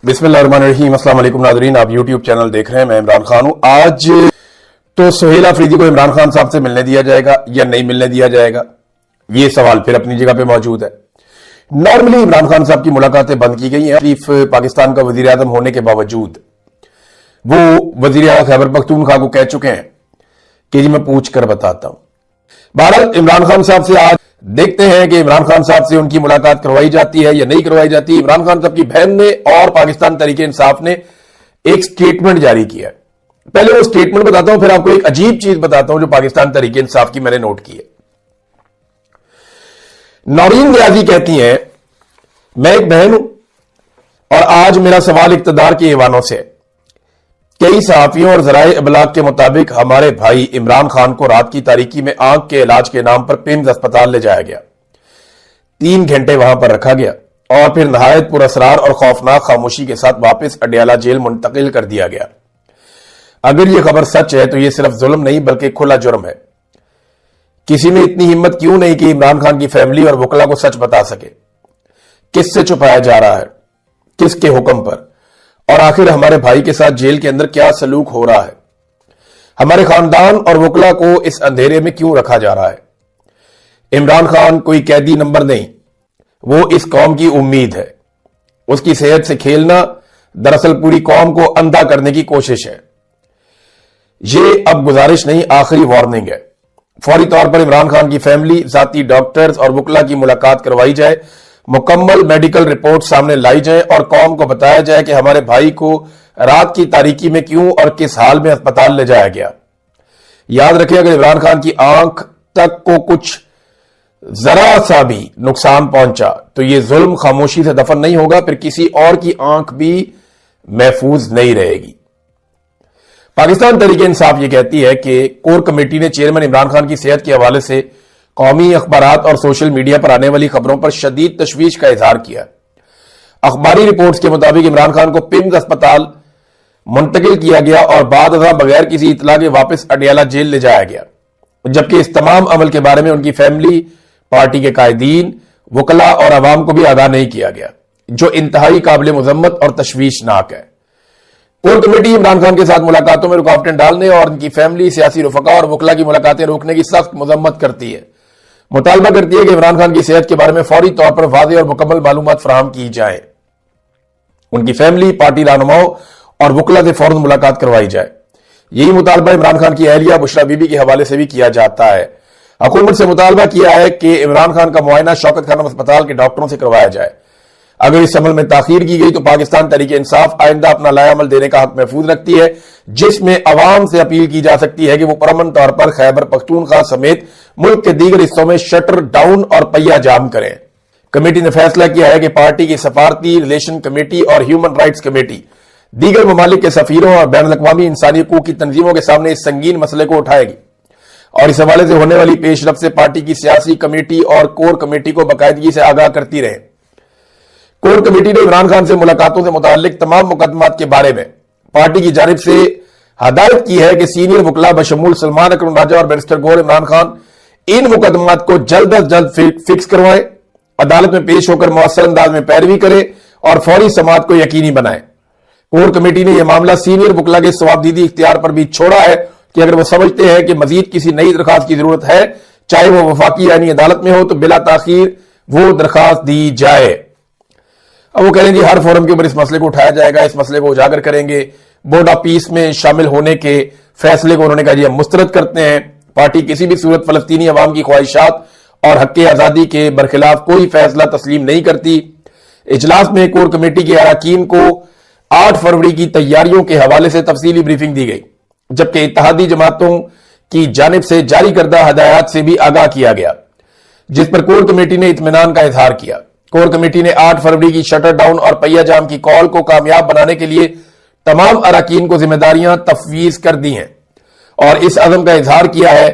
बिस्मिल्लाहिर्रहमानिर्रहीम। अस्सलाम वालेकुम नाज़रीन, आप यूट्यूब चैनल देख रहे हैं। मैं इमरान खान हूं। आज तो सुहेल अफरीदी को इमरान खान साहब से मिलने दिया जाएगा या नहीं मिलने दिया जाएगा, ये सवाल फिर अपनी जगह पे मौजूद है। नॉर्मली इमरान खान साहब की मुलाकातें बंद की गई हैं। शरीफ पाकिस्तान का वजीर आजम होने के बावजूद वो वजीर आला खैबर पख्तूनख्वा को कह चुके हैं कि जी मैं पूछ कर बताता हूं। बहरहाल इमरान खान साहब से आज देखते हैं कि इमरान खान साहब से उनकी मुलाकात करवाई जाती है या नहीं करवाई जाती। इमरान खान साहब की बहन ने और पाकिस्तान तहरीक इंसाफ ने एक स्टेटमेंट जारी किया है। पहले वो स्टेटमेंट बताता हूं, फिर आपको एक अजीब चीज बताता हूं जो पाकिस्तान तहरीक इंसाफ की मैंने नोट की है। नौरीन न्याजी कहती हैं, मैं एक बहन हूं और आज मेरा सवाल इक्तदार के ईवानों से है। कई सहाफियों और जराए इबलाग के मुताबिक हमारे भाई इमरान खान को रात की तारीकी में आंख के इलाज के नाम पर पिम्स अस्पताल ले जाया गया। 3 घंटे वहां पर रखा गया और फिर नहायत पुरअसरार और खौफनाक खामोशी के साथ वापस अडयाला जेल मुंतकिल कर दिया गया। अगर यह खबर सच है तो यह सिर्फ जुल्म नहीं बल्कि खुला जुर्म है। किसी ने इतनी हिम्मत क्यों नहीं कि इमरान खान की फैमिली और वकला को सच बता सके? किससे छुपाया जा रहा है, किसके हुक्म पर, और आखिर हमारे भाई के साथ जेल के अंदर क्या सलूक हो रहा है? हमारे खानदान और वकला को इस अंधेरे में क्यों रखा जा रहा है? इमरान खान कोई कैदी नंबर नहीं, वो इस कौम की उम्मीद है। उसकी सेहत से खेलना दरअसल पूरी कौम को अंधा करने की कोशिश है। ये अब गुजारिश नहीं, आखिरी वार्निंग है। फौरी तौर पर इमरान खान की फैमिली, जाती डॉक्टर्स और वकला की मुलाकात करवाई जाए, मुकम्मल मेडिकल रिपोर्ट सामने लाई जाए और कौम को बताया जाए कि हमारे भाई को रात की तारीकी में क्यों और किस हाल में अस्पताल ले जाया गया। याद रखें, अगर इमरान खान की आंख तक को कुछ जरा सा भी नुकसान पहुंचा तो यह जुल्म खामोशी से दफन नहीं होगा, फिर किसी और की आंख भी महफूज नहीं रहेगी। पाकिस्तान तहरीक इंसाफ यह कहती है कि कोर कमेटी ने चेयरमैन इमरान खान की सेहत के हवाले से कौमी अखबारात और सोशल मीडिया पर आने वाली खबरों पर शदीद तशवीश का इजहार किया। अखबारी रिपोर्ट्स के मुताबिक इमरान खान को पिम्स अस्पताल मुंतकिल किया गया और बाद बगैर किसी इतला के वापस अडयाला जेल ले जाया गया, जबकि इस तमाम अमल के बारे में उनकी फैमिली, पार्टी के कायदीन, वकला और अवाम को भी आगाह नहीं किया गया, जो इंतहाई काबिल मुजम्मत और तशवीशनाक है। कोर कमेटी इमरान खान के साथ मुलाकातों में रुकावटें डालने और उनकी फैमिली, सियासी रफका और वकला की मुलाकातें रोकने की सख्त मजम्मत करती है। मुतालबा करती है कि इमरान खान की सेहत के बारे में फौरी तौर पर वाज़ेह और मुकम्मल मालूमात फराहम की जाए। उनकी फैमिली, पार्टी रहनुमाओं और वकला से फौरन मुलाकात करवाई जाए। यही मुतालबा इमरान खान की अहलिया बुशरा बीबी के हवाले से भी किया जाता है। हुकूमत से मुतालबा किया है कि इमरान खान का मुआयना शौकत खानम अस्पताल के डॉक्टरों से करवाया जाए। अगर इस अमल में ताखीर की गई तो पाकिस्तान तहरीक इंसाफ आइंदा अपना लायामल देने का हक महफूज रखती है, जिसमें अवाम से अपील की जा सकती है कि वो परमन तौर पर खैबर पख्तूनख्वा समेत मुल्क के दीगर हिस्सों में शटर डाउन और पहिया जाम करें। कमेटी ने फैसला किया है कि पार्टी की सफारती रिलेशन कमेटी और ह्यूमन राइट्स कमेटी दीगर ममालिक के सफीरों और बैन अवी इंसानी हकूक की तंजीमों के सामने इस संगीन मसले को उठाएगी और इस हवाले से होने वाली पेशरफ से पार्टी की सियासी कमेटी और कोर कमेटी को बाकायदगी से आगाह करती रहे। कोर कमेटी ने इमरान खान से मुलाकातों से मुताल्लिक तमाम मुकदमात के बारे में पार्टी की जानिब से हदायत की है कि सीनियर वकला बशमूल सलमान अकरम राजा और बैरिस्टर गौहर इमरान खान इन मुकदमात को जल्द अज जल्द फिक्स करवाएं, अदालत में पेश होकर मुअस्सर अंदाज में पैरवी करे और फौरी समाअत को यकीनी बनाए। कोर कमेटी ने यह मामला सीनियर वकला के सवाबदीदी इख्तियार पर भी छोड़ा है कि अगर वो समझते हैं कि मजीद किसी नई दरखास्त की जरूरत है, चाहे वो वफाकी यानी अदालत में हो, तो बिला ताखीर वो दरखास्त दी जाए। अब वो कह रहे हैं जी हर फोरम के ऊपर इस मसले को उठाया जाएगा, इस मसले को उजागर करेंगे। बोर्ड ऑफ पीस में शामिल होने के फैसले को उन्होंने कहा जी हम मुस्तरद करते हैं। पार्टी किसी भी सूरत फलस्तीनी अवाम की ख्वाहिशात और हक आजादी के बरखिलाफ कोई फैसला तस्लीम नहीं करती। इजलास में कोर कमेटी के अरकान को 8 फरवरी की तैयारियों के हवाले से तफसीली ब्रीफिंग दी गई, जबकि इत्तेहादी जमातों की जानिब से जारी करदा हदायत से भी आगाह किया गया, जिस पर कोर कमेटी ने इत्मीनान का इजहार किया। कोर कमेटी ने 8 फरवरी की शटर डाउन और पहिया जाम की कॉल को कामयाब बनाने के लिए तमाम अरकान को जिम्मेदारियां तफवीज कर दी हैं और इस अज़म का इजहार किया है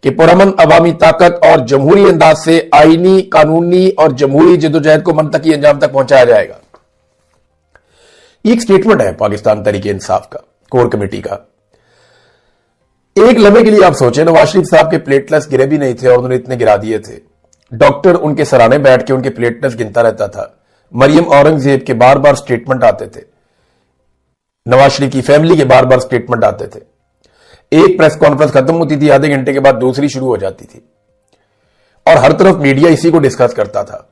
कि पुरअमन अवामी ताकत और जमहूरी अंदाज से आईनी, कानूनी और जमहूरी जदोजहद को मंतकी अंजाम तक पहुंचाया जाएगा। एक स्टेटमेंट है पाकिस्तान तहरीक इंसाफ का, कोर कमेटी का। एक लम्हे के लिए आप सोचें, नवाज शरीफ साहब के प्लेटलेट्स गिरे भी नहीं थे और उन्होंने इतने गिरा दिए थे। डॉक्टर उनके सराने बैठ के उनके प्लेटलेट्स गिनता रहता था। मरियम औरंगजेब के बार बार स्टेटमेंट आते थे नवाज शरीफ की फैमिली के बार बार स्टेटमेंट आते थे। एक प्रेस कॉन्फ्रेंस खत्म होती थी, आधे घंटे के बाद दूसरी शुरू हो जाती थी और हर तरफ मीडिया इसी को डिस्कस करता था।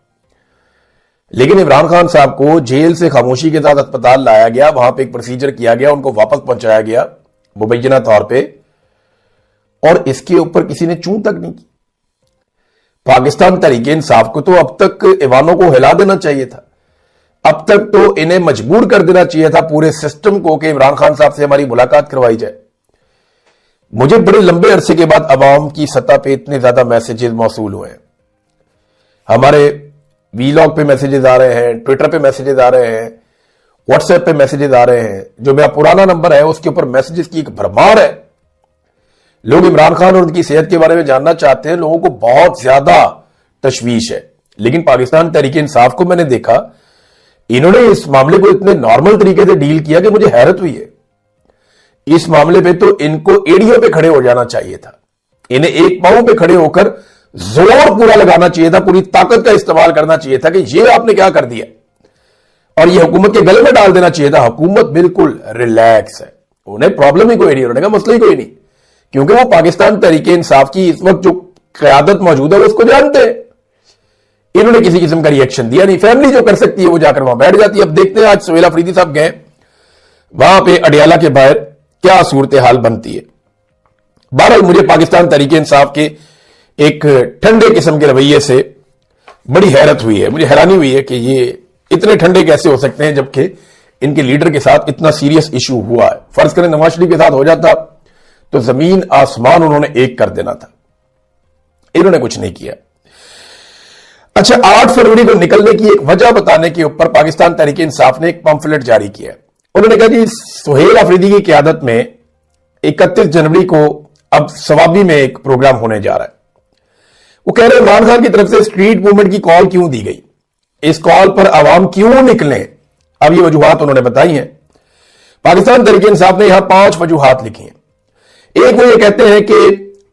लेकिन इमरान खान साहब को जेल से खामोशी के साथ अस्पताल लाया गया, वहां पे एक प्रोसीजर किया गया, उनको वापस पहुंचाया गया मुबैना तौर पे, और इसके ऊपर किसी ने चूं तक नहीं की। पाकिस्तान तहरीक इंसाफ को तो अब तक ऐवानों को हिला देना चाहिए था, अब तक तो इन्हें मजबूर कर देना चाहिए था पूरे सिस्टम को कि इमरान खान साहब से हमारी मुलाकात करवाई जाए। मुझे बड़े लंबे अरसे के बाद अवाम की सतह पे इतने ज्यादा मैसेजेस मौसूल हुए हैं। हमारे वीलॉग पे मैसेजेस आ रहे हैं, ट्विटर पे मैसेजेस आ रहे हैं, व्हाट्सएप पे मैसेजेस आ रहे हैं। जो मेरा पुराना नंबर है उसके ऊपर मैसेजेस की एक भरमार है। लोग इमरान खान और उनकी सेहत के बारे में जानना चाहते हैं, लोगों को बहुत ज्यादा तशवीश है। लेकिन पाकिस्तान तहरीक इंसाफ को मैंने देखा, इन्होंने इस मामले को इतने नॉर्मल तरीके से डील किया कि मुझे हैरत हुई है। इस मामले पे तो इनको एड़ियों पे खड़े हो जाना चाहिए था, इन्हें एक पांव पे खड़े होकर जोर पूरा लगाना चाहिए था, पूरी ताकत का इस्तेमाल करना चाहिए था कि ये आपने क्या कर दिया, और ये हुकूमत के गले में डाल देना चाहिए था। हुकूमत बिल्कुल रिलैक्स है, उन्हें प्रॉब्लम ही कोई नहीं, उन्होंने कहा मसला ही कोई नहीं, क्योंकि वो पाकिस्तान तहरीक इंसाफ की इस वक्त जो क़यादत मौजूद है उसको जानते हैं। इन्होंने किसी किस्म का रिएक्शन दिया नहीं। फैमिली जो कर सकती है वो जाकर वहां बैठ जाती है। अब देखते हैं आज सुहेल अफरीदी साहब गए वहां पे अडियाला के बाहर, क्या सूरत हाल बनती है। बहरहाल मुझे पाकिस्तान तहरीक इंसाफ के एक ठंडे किस्म के रवैये से बड़ी हैरत हुई है, मुझे हैरानी हुई है कि ये इतने ठंडे कैसे हो सकते हैं जबकि इनके लीडर के साथ इतना सीरियस इशू हुआ है। फर्ज करें नवाज शरीफ के साथ हो जाता तो जमीन आसमान उन्होंने एक कर देना था, इन्होंने कुछ नहीं किया। अच्छा, 8 फरवरी को निकलने की एक वजह बताने के ऊपर पाकिस्तान तहरीक इंसाफ ने एक पंफलेट जारी किया। उन्होंने कहा कि सुहेल अफरीदी की क़यादत में 31 जनवरी को अब सवाबी में एक प्रोग्राम होने जा रहा है। वो कह रहे हैं इमरान खान की तरफ से स्ट्रीट मूवमेंट की कॉल क्यों दी गई, इस कॉल पर आवाम क्यों निकले। अब ये वजूहात उन्होंने बताई हैं। पाकिस्तान तहरीक इंसाफ ने यहां 5 वजूहात लिखी हैं। एक, वो ये कहते हैं कि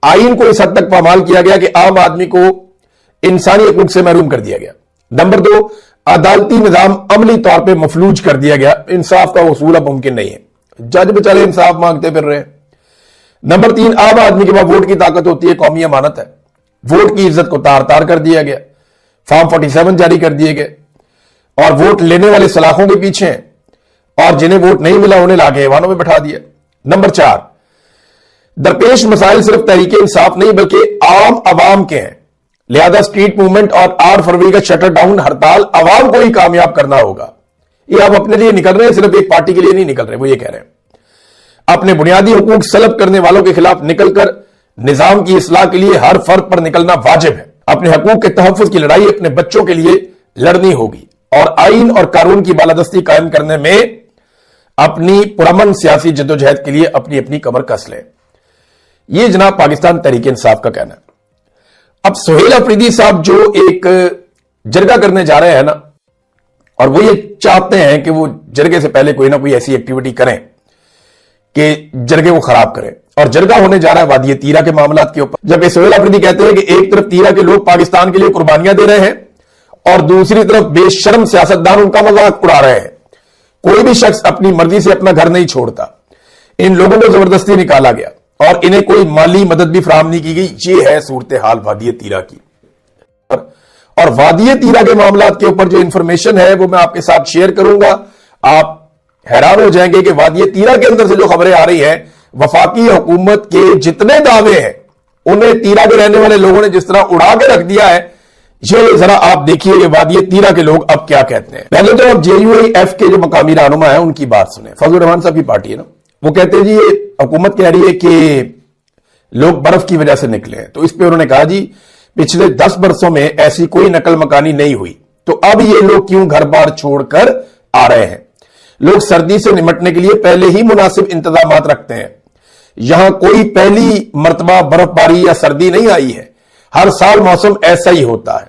आईन को इस हद तक पामाल किया गया कि आम आदमी को इंसानी हकूक से महरूम कर दिया गया। नंबर 2, अदालती निजाम अमली तौर पर मफलूज कर दिया गया, इंसाफ का वसूल अब मुमकिन नहीं है, जज बेचारे इंसाफ मांगते फिर रहे हैं। नंबर 3, आम आदमी के पास वोट की ताकत होती है, कौमी अमानत है, वोट की इज्जत को तार तार कर दिया गया, फॉर्म 47 जारी कर दिए गए और वोट लेने वाले सलाखों के पीछे हैं और जिन्हें वोट नहीं मिला उन्हें लाके ऐवानों में बैठा दिया। नंबर 4, दरपेश मसाइल सिर्फ तहरीक इंसाफ नहीं बल्कि आम अवाम के हैं, लिहाजा स्ट्रीट मूवमेंट और 8 फरवरी का शटर डाउन हड़ताल अवाम को ही कामयाब करना होगा। ये आप अपने लिए निकल रहे हैं, सिर्फ एक पार्टी के लिए नहीं निकल रहे। वो ये कह रहे हैं अपने बुनियादी हकूक सलब करने वालों के खिलाफ निकलकर निजाम की इस्लाह के लिए हर फर्द पर निकलना वाजिब है। अपने हकूक के तहफ्फुज की लड़ाई अपने बच्चों के लिए लड़नी होगी और आईन और कानून की बालादस्ती कायम करने में अपनी पुरअमन सियासी जद्दोजहद के लिए अपनी अपनी कमर कस लें। यह जनाब पाकिस्तान तहरीक इंसाफ का कहना है। अब सुहेल अफरीदी साहब जो एक जरगा करने जा रहे हैं ना, और वो ये चाहते हैं कि वो जरगे से पहले कोई ना कोई ऐसी एक्टिविटी करें कि जरगे को खराब करें, और जरगा होने जा रहा है वादी तीरा के मामला के ऊपर। जबकि सुहेल अफरीदी कहते हैं कि एक तरफ तीरा के लोग पाकिस्तान के लिए कुर्बानियां दे रहे हैं और दूसरी तरफ बेशर्म सियासतदान उनका मजाक उड़ा रहे हैं। कोई भी शख्स अपनी मर्जी से अपना घर नहीं छोड़ता, इन लोगों को जबरदस्ती निकाला गया और इन्हें कोई माली मदद भी फराहम नहीं की गई। ये है सूरत हाल वादी तीरा की। और वादी तीरा के मामला के ऊपर जो इंफॉर्मेशन है वो मैं आपके साथ शेयर करूंगा। आप हैरान हो जाएंगे कि वादी तीरा के अंदर से जो खबरें आ रही हैं, वफाकी हुकूमत के जितने दावे हैं उन्हें तीरा के रहने वाले लोगों ने जिस तरह उड़ा के रख दिया है, ये जरा आप देखिए कि वादी तीरा के लोग अब क्या कहते हैं। पहले तो अब JUIF के जो मकामी रहनुमा है उनकी बात सुने। फजलुर रहमान साहब की पार्टी है ना, वो कहते हैं जी ये हुकूमत कह रही है कि लोग बर्फ की वजह से निकले हैं। तो इस पे उन्होंने कहा जी पिछले 10 वर्षों में ऐसी कोई नकल मकानी नहीं हुई, तो अब ये लोग क्यों घर बार छोड़कर आ रहे हैं। लोग सर्दी से निपटने के लिए पहले ही मुनासिब इंतजाम रखते हैं। यहां कोई पहली मर्तबा बर्फबारी या सर्दी नहीं आई है, हर साल मौसम ऐसा ही होता है।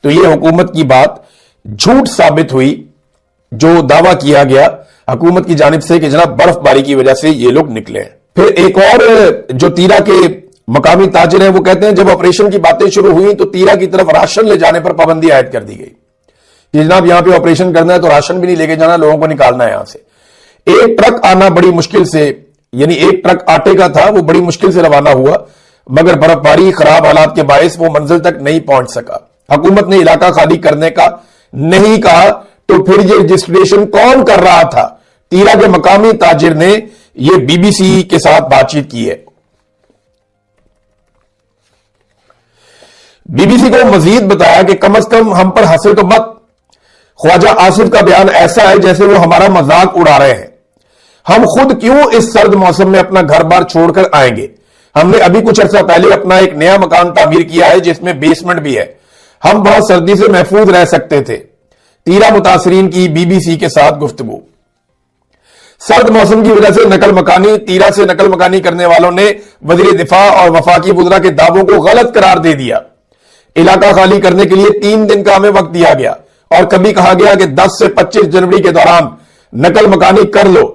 तो यह हुकूमत की बात झूठ साबित हुई जो दावा किया गया हुकूमत की जानिब से कि जनाब बर्फबारी की वजह से ये लोग निकले हैं। फिर एक और जो तीरा के मकामी ताजिर हैं वो कहते हैं जब ऑपरेशन की बातें शुरू हुई तो तीरा की तरफ राशन ले जाने पर पाबंदी आयद कर दी गई कि जनाब यहां पे ऑपरेशन करना है तो राशन भी नहीं लेके जाना, लोगों को निकालना है यहां से। ایک ٹرک آنا بڑی مشکل سے، یعنی ایک ٹرک آٹے کا تھا، وہ بڑی مشکل سے روانہ ہوا، مگر برف باری خراب حالات کے باعث وہ منزل تک نہیں پہنچ سکا۔ حکومت نے علاقہ خالی کرنے کا نہیں کہا تو پھر یہ رجسٹریشن کون کر رہا تھا؟ تیرا کے مقامی تاجر نے یہ بی بی سی کے ساتھ بات چیت کی ہے۔ بی بی سی کو مزید بتایا کہ کم از کم ہم پر ہنسے تو مت۔ خواجہ آصف کا بیان ایسا ہے جیسے وہ ہمارا مذاق اڑا رہے ہیں۔ ہم خود کیوں اس سرد موسم میں اپنا گھر بار چھوڑ کر آئیں گے؟ ہم نے ابھی کچھ عرصہ پہلے اپنا ایک نیا مکان تعمیر کیا ہے جس میں بیسمنٹ بھی ہے، ہم بہت سردی سے محفوظ رہ سکتے تھے۔ تیرا متاثرین کی بی بی سی کے ساتھ گفتگو۔ سرد موسم کی وجہ سے نقل مکانی، تیرا سے نقل مکانی کرنے والوں نے وزیر دفاع اور وفاقی وزراء کے دعووں کو غلط قرار دے دیا۔ علاقہ خالی کرنے کے لیے 3 دن کا ہمیں وقت دیا گیا اور کبھی کہا گیا کہ 10 سے 25 جنوری کے دوران نقل مکانی کر لو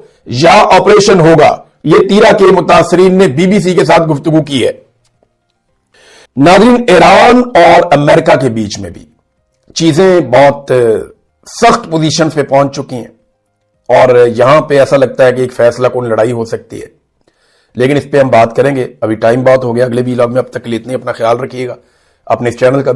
یا آپریشن ہوگا۔ یہ تیرا کے متاثرین نے بی بی سی کے ساتھ گفتگو کی ہے۔ ناظرین، ایران اور امریکہ کے بیچ میں بھی چیزیں بہت سخت پوزیشنز پہ پہنچ چکی ہیں اور یہاں پہ ایسا لگتا ہے کہ ایک فیصلہ کن لڑائی ہو سکتی ہے، لیکن اس پہ ہم بات کریں گے۔ ابھی ٹائم بہت ہو گیا، اگلے ویلاگ میں، اب تک کے لیے اتنے، اپنا خیال رکھیے گا، اپنے اس چینل کا